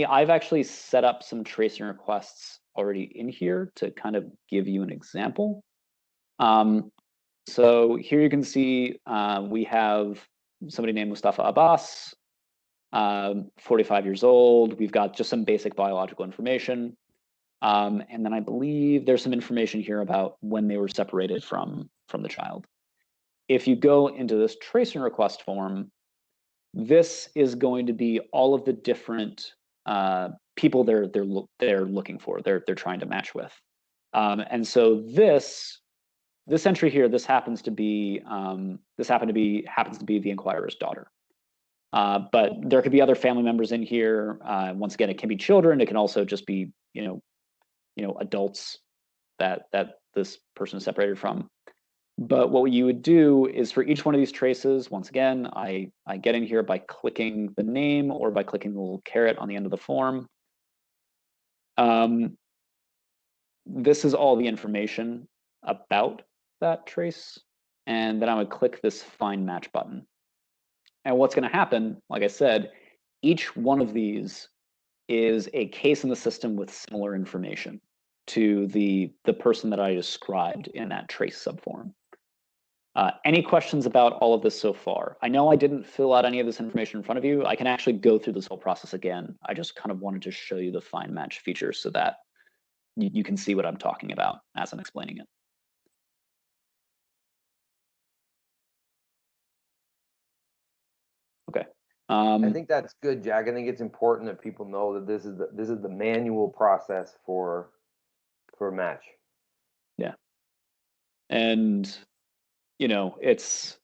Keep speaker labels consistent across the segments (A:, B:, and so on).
A: I've actually set up some tracing requests already in here to kind of give you an example. So here you can see we have somebody named Mustafa Abbas, 45 years old. We've got just some basic biological information. And then I believe there's some information here about when they were separated from the child. If you go into this tracing request form, this is going to be all of the different people they're looking for, they're trying to match with. And so this entry here, this happens to be the inquirer's daughter. But there could be other family members in here. Once again, it can be children. It can also just be adults that this person is separated from. But what you would do is for each one of these traces, once again, I get in here by clicking the name or by clicking the little caret on the end of the form. This is all the information about that trace. And then I would click this Find Match button. And what's going to happen, like I said, each one of these is a case in the system with similar information to the person that I described in that trace subform. Any questions about all of this so far? I know I didn't fill out any of this information in front of you. I can actually go through this whole process again. I just kind of wanted to show you the Find Match feature so that you can see what I'm talking about as I'm explaining it. Okay.
B: I think that's good, Jack. I think it's important that people know that this is the manual process for a match.
A: Yeah. And it's,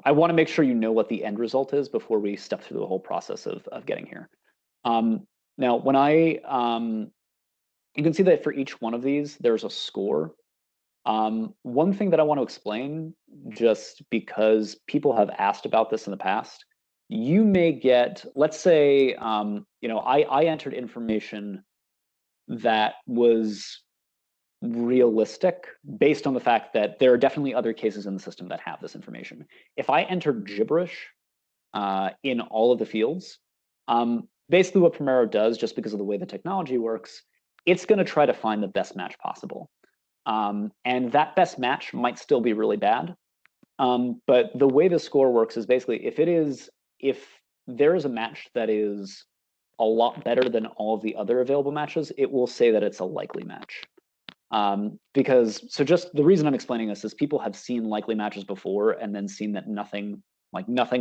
A: I want to make sure you know what the end result is before we step through the whole process of getting here. Now, when you can see that for each one of these, there's a score. One thing that I want to explain, just because people have asked about this in the past, you may get, let's say, I entered information that was realistic based on the fact that there are definitely other cases in the system that have this information. If I entered gibberish in all of the fields, basically what Primero does, just because of the way the technology works, it's going to try to find the best match possible. And that best match might still be really bad. But the way the score works is basically if there is a match that is a lot better than all of the other available matches, it will say that it's a likely match. Just the reason I'm explaining this is people have seen likely matches before and then seen that nothing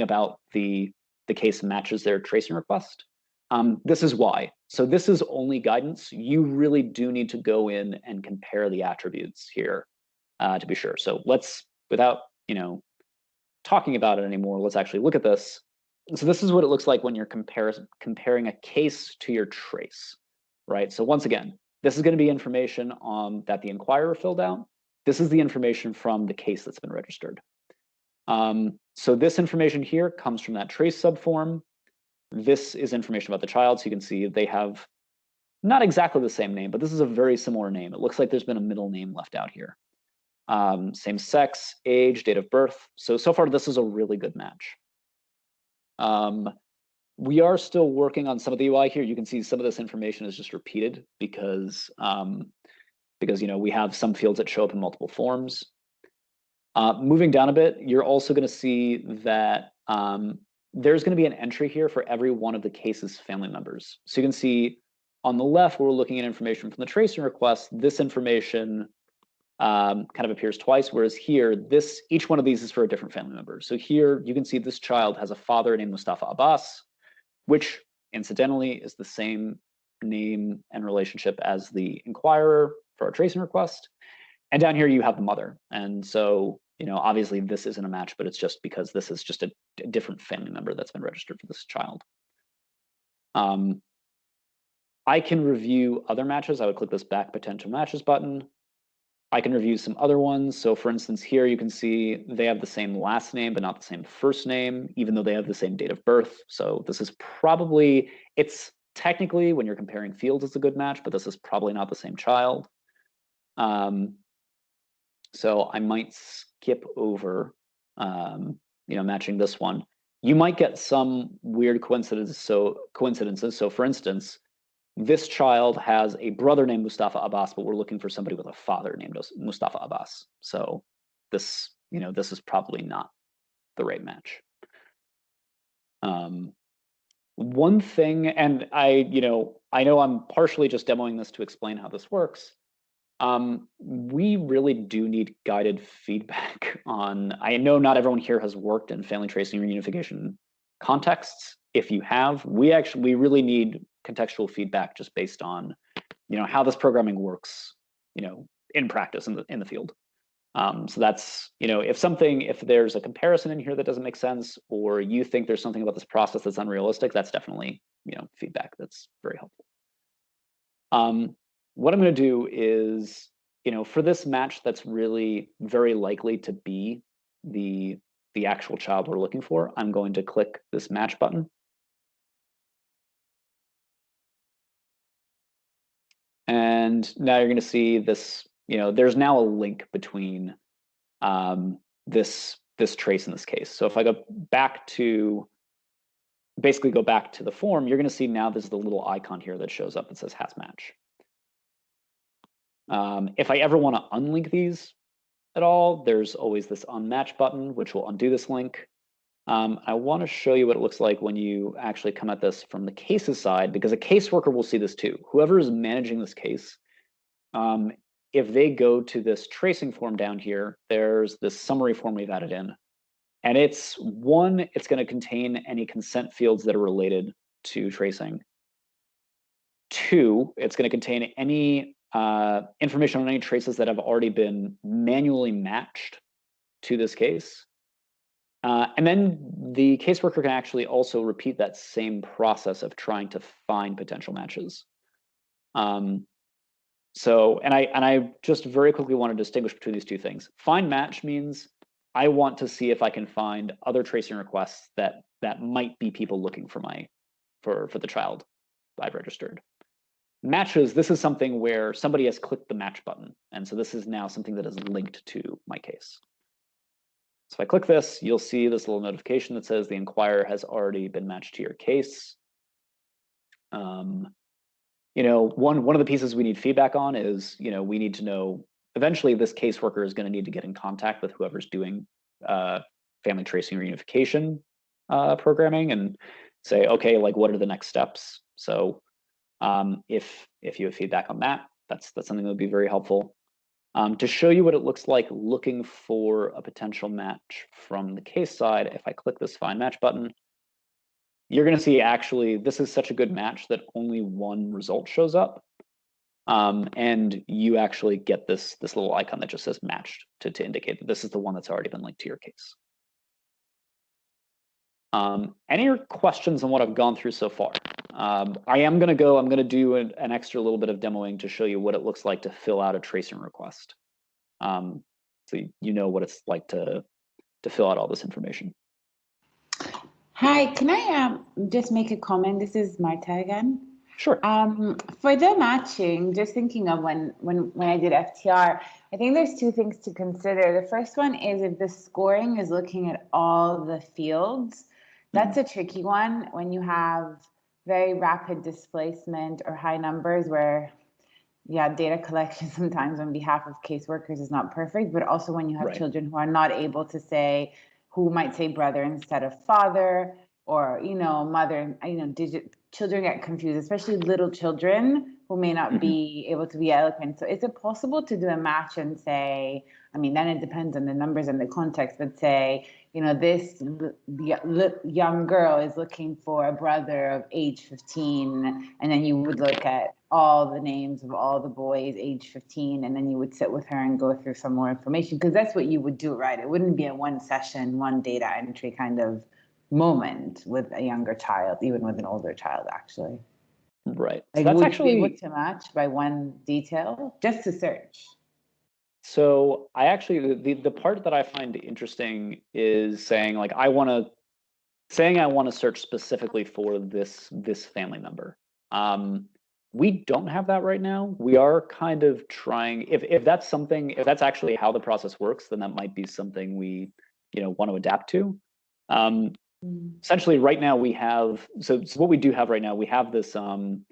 A: about the case matches their tracing request. This is why. So this is only guidance. You really do need to go in and compare the attributes here to be sure. So let's, without talking about it anymore, let's actually look at this. So this is what it looks like when you're comparing a case to your trace, right? So once again, this is going to be information that the inquirer filled out. This is the information from the case that's been registered. So this information here comes from that trace subform. This is information about the child. So you can see they have not exactly the same name, but this is a very similar name. It looks like there's been a middle name left out here. Same sex, age, date of birth. So far, this is a really good match. We are still working on some of the UI here. You can see some of this information is just repeated because we have some fields that show up in multiple forms. Moving down a bit, you're also going to see that there's going to be an entry here for every one of the case's family members. So you can see on the left, where we're looking at information from the tracing request, this information kind of appears twice, whereas here, each one of these is for a different family member. So here, you can see this child has a father named Mustafa Abbas, which incidentally is the same name and relationship as the inquirer for our tracing request. And down here, you have the mother. And so, obviously this isn't a match, but it's just because this is just a different family member that's been registered for this child. I can review other matches. I would click this Back Potential Matches button. I can review some other ones. So for instance, here you can see they have the same last name, but not the same first name, even though they have the same date of birth. So this is it's technically, when you're comparing fields, it's a good match, but this is probably not the same child. So I might skip over, matching this one. you might get some weird coincidences. So for instance, this child has a brother named Mustafa Abbas, but we're looking for somebody with a father named Mustafa Abbas. So this, this is probably not the right match. One thing, and I know I'm partially just demoing this to explain how this works. We really do need guided feedback on, I know not everyone here has worked in family tracing reunification contexts. If you have, we really need contextual feedback just based on, how this programming works, in practice in the field. So that's, if there's a comparison in here that doesn't make sense, or you think there's something about this process that's unrealistic, that's definitely, feedback that's very helpful. What I'm going to do is, for this match that's really very likely to be the actual child we're looking for, I'm going to click this match button. And now you're going to see this, there's now a link between this trace in this case. So if I go back to, basically go back to the form, you're going to see now there's the little icon here that shows up that says has match. If I ever want to unlink these at all, there's always this unmatch button, which will undo this link. I want to show you what it looks like when you actually come at this from the cases side, because a caseworker will see this too. Whoever is managing this case, if they go to this tracing form down here, there's this summary form we've added in. And it's going to contain any consent fields that are related to tracing. 2, it's going to contain any information on any traces that have already been manually matched to this case. And then the caseworker can actually also repeat that same process of trying to find potential matches. So, and I just very quickly want to distinguish between these two things. Find match means I want to see if I can find other tracing requests that might be people looking for the child I've registered. Matches, this is something where somebody has clicked the match button. And so this is now something that is linked to my case. So if I click this, you'll see this little notification that says the inquirer has already been matched to your case. One of the pieces we need feedback on is, we need to know, eventually this caseworker is going to need to get in contact with whoever's doing family tracing reunification programming and say, okay, like what are the next steps? So if you have feedback on that, that's something that would be very helpful. To show you what it looks like looking for a potential match from the case side, if I click this find match button, you're going to see actually this is such a good match that only one result shows up. And you actually get this little icon that just says matched to indicate that this is the one that's already been linked to your case. Any questions on what I've gone through so far? I'm going to do an extra little bit of demoing to show you what it looks like to fill out a tracing request. So you know what it's like to fill out all this information.
C: Hi, can I just make a comment? This is Marta again.
A: Sure.
C: For the matching, just thinking of when I did FTR, I think there's two things to consider. The first one is if the scoring is looking at all the fields, that's a tricky one when you have very rapid displacement or high numbers where, data collection sometimes on behalf of caseworkers is not perfect, but also when you have children who are not able to say, who might say brother instead of father, or, mother, children get confused, especially little children who may not be able to be eloquent. So is it possible to do a match and say, then it depends on the numbers and the context, but say, this young girl is looking for a brother of age 15, and then you would look at all the names of all the boys age 15, and then you would sit with her and go through some more information, because that's what you would do, right? It wouldn't be a one session, one data entry kind of moment with a younger child, even with an older child, actually.
A: Right.
C: Like,
A: So that's
C: would
A: actually
C: you be able to match by one detail just to search?
A: So I actually, the part that I find interesting is saying like, I want to search specifically for this family member. We don't have that right now. We are kind of trying, if that's actually how the process works, then that might be something we, want to adapt to. essentially right now we have, so what we do have right now, we have this, and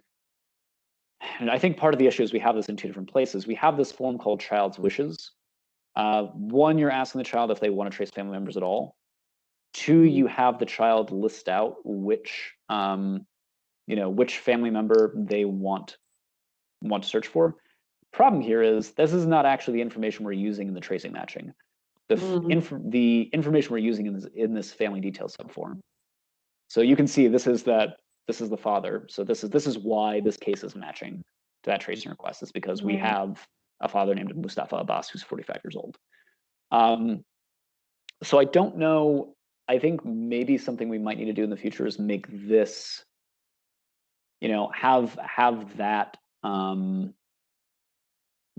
A: I think part of the issue is we have this in two different places. We have this form called child's wishes. One, you're asking the child if they want to trace family members at all. Two, you have the child list out which, which family member they want to search for. Problem here is this is not actually the information we're using in the tracing matching. The information we're using in this family details subform. So you can see this is the father. So this is why this case is matching to that tracing request. It's because we have a father named Mustafa Abbas who's 45 years old. So I don't know. I think maybe something we might need to do in the future is make this, have that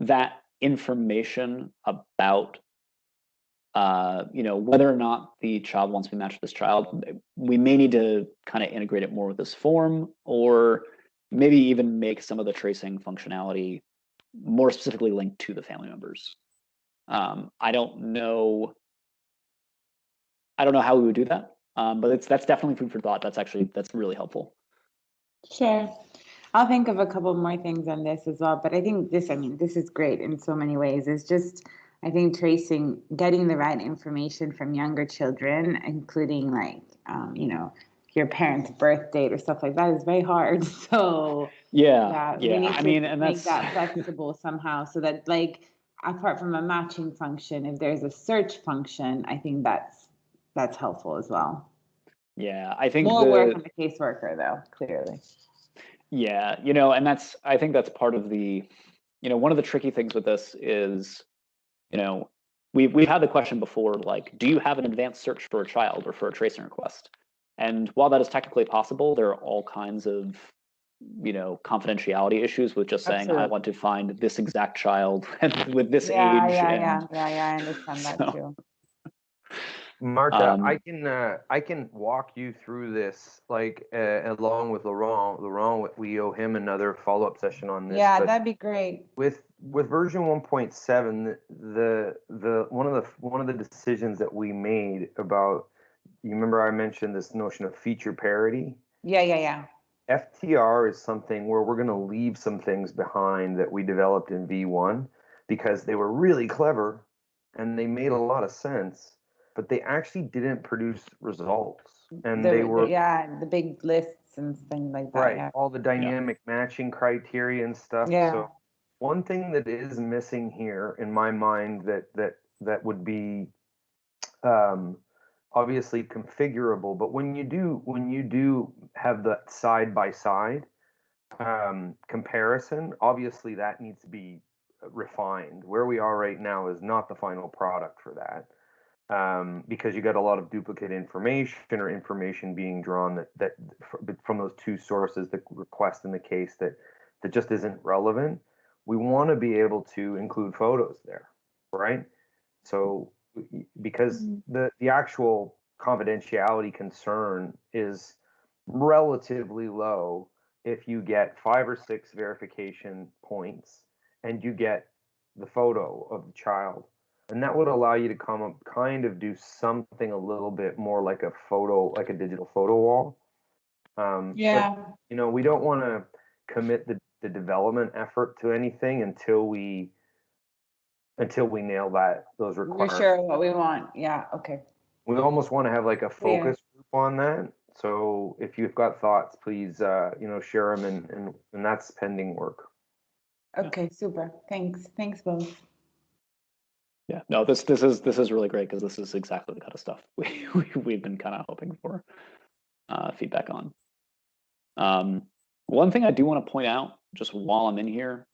A: that information about whether or not the child wants to be matched with this child. We may need to kind of integrate it more with this form, or maybe even make some of the tracing functionality more specifically linked to the family members. I don't know how we would do that, but that's definitely food for thought. That's really helpful.
C: Sure. I'll think of a couple more things on this as well, but I think this is great in so many ways. It's just, I think getting the right information from younger children, including your parents' birth date or stuff like that, is very hard. So
A: yeah.
C: we need
A: I
C: to
A: mean, and
C: make
A: that's
C: that flexible somehow, so that apart from a matching function, if there's a search function, I think that's helpful as well.
A: Yeah, I think
C: more work on the caseworker though, clearly.
A: Yeah, and I think that's part of the, one of the tricky things with this is, we've had the question before, like, do you have an advanced search for a child or for a tracing request? And while that is technically possible, there are all kinds of, confidentiality issues with just saying, I want to find this exact child and with this age.
C: Yeah, I understand that too.
B: Marta, I can walk you through this, along with Laurent. Laurent, we owe him another follow-up session on this.
C: Yeah, that'd be great.
B: With version 1.7, the one of the decisions that we made about, you remember I mentioned this notion of feature parity?
C: Yeah.
B: FTR is something where we're going to leave some things behind that we developed in V1 because they were really clever and they made a lot of sense, but they actually didn't produce results. And
C: the big lists and things like that.
B: Right.
C: Yeah.
B: All the dynamic matching criteria and stuff.
C: Yeah.
B: So one thing that is missing here in my mind that would be obviously configurable, but when you do have that side by side comparison, obviously that needs to be refined. Where we are right now is not the final product for that. Because you got a lot of duplicate information or information being drawn that from those two sources, the request and the case that just isn't relevant. We want to be able to include photos there, right? So because the actual confidentiality concern is relatively low if you get 5 or 6 verification points and you get the photo of the child. And that would allow you to do something a little bit more like a photo, like a digital photo wall. But, we don't want to commit the development effort to anything until we nail those requirements.
C: We're sure what we want. Yeah. Okay.
B: We almost want to have like a focus group on that. So if you've got thoughts, please, share them, and that's pending work.
C: Okay. Super. Thanks both.
A: Yeah, no, this is really great because this is exactly the kind of stuff we've been kind of hoping for feedback on. One thing I do want to point out, just while I'm in here,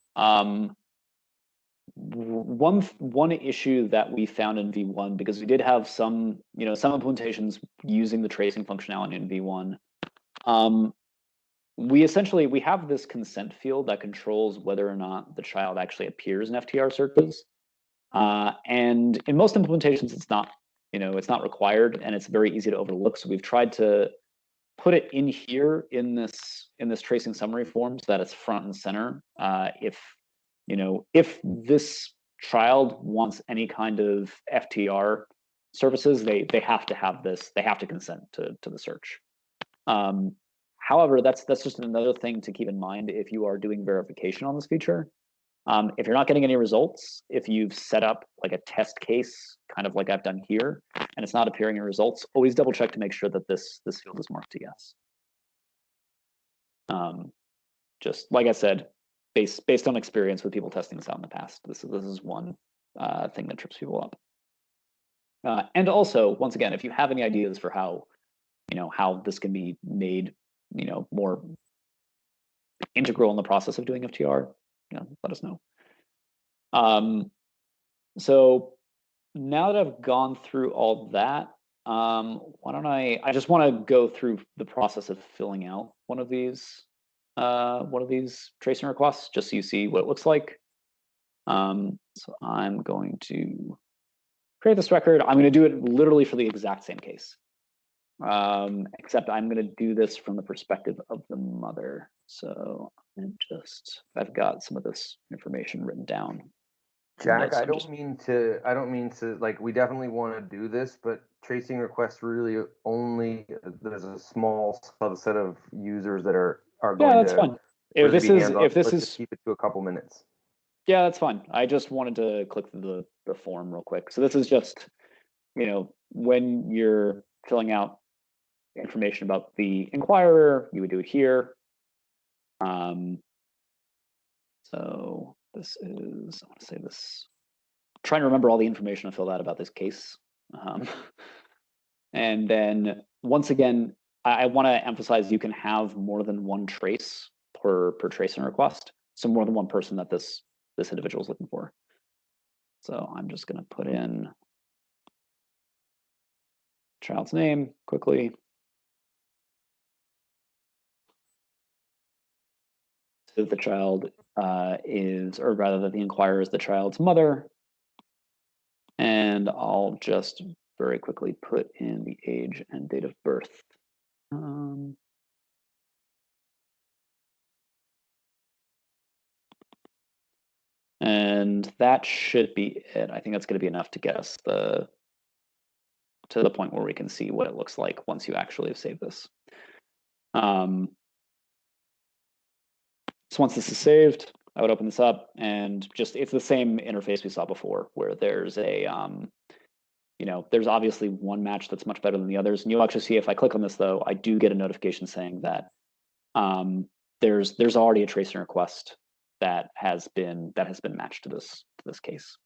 A: one issue that we found in V1, because we did have some implementations using the tracing functionality in V1. We have this consent field that controls whether or not the child actually appears in FTR searches. And in most implementations, it's not required, and it's very easy to overlook. So we've tried to put it in here in this tracing summary form so that it's front and center. If this child wants any kind of FTR services, they have to have this, they have to consent to the search. However, that's just another thing to keep in mind if you are doing verification on this feature. If you're not getting any results, if you've set up like a test case, kind of like I've done here, and it's not appearing in results, always double check to make sure that this field is marked to yes. Just like I said, based on experience with people testing this out in the past, this is one thing that trips people up. And also, once again, if you have any ideas for how this can be made more integral in the process of doing FTR, let us know. So now that I've gone through all that, why don't I just want to go through the process of filling out one of these tracing requests, just so you see what it looks like. So I'm going to create this record. I'm going to do it literally for the exact same case, except I'm going to do this from the perspective of the mother. So I've got some of this information written down.
B: Jack, I don't mean to like, we definitely want to do this, but tracing requests really only, there's a small subset of users that are going to. Yeah,
A: that's fine. If this is
B: keep it to a couple minutes.
A: Yeah, that's fine. I just wanted to click through the form real quick. So this is just, when you're filling out information about the inquirer, you would do it here. So this is, I want to say this, I'm trying to remember all the information I filled out about this case. And then once again, I want to emphasize you can have more than one trace per tracing request. So more than one person that this individual is looking for. So I'm just going to put in child's name quickly. So the child is, or rather that the inquirer is the child's mother. And I'll just very quickly put in the age and date of birth. And that should be it. I think that's going to be enough to get us to the point where we can see what it looks like once you actually have saved this. So once this is saved, I would open this up, and it's the same interface we saw before, where there's a there's obviously one match that's much better than the others. And you'll actually see if I click on this, though, I do get a notification saying that there's already a tracing request that has been matched to this case.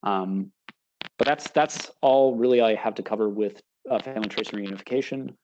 A: But that's all really I have to cover with family tracing reunification.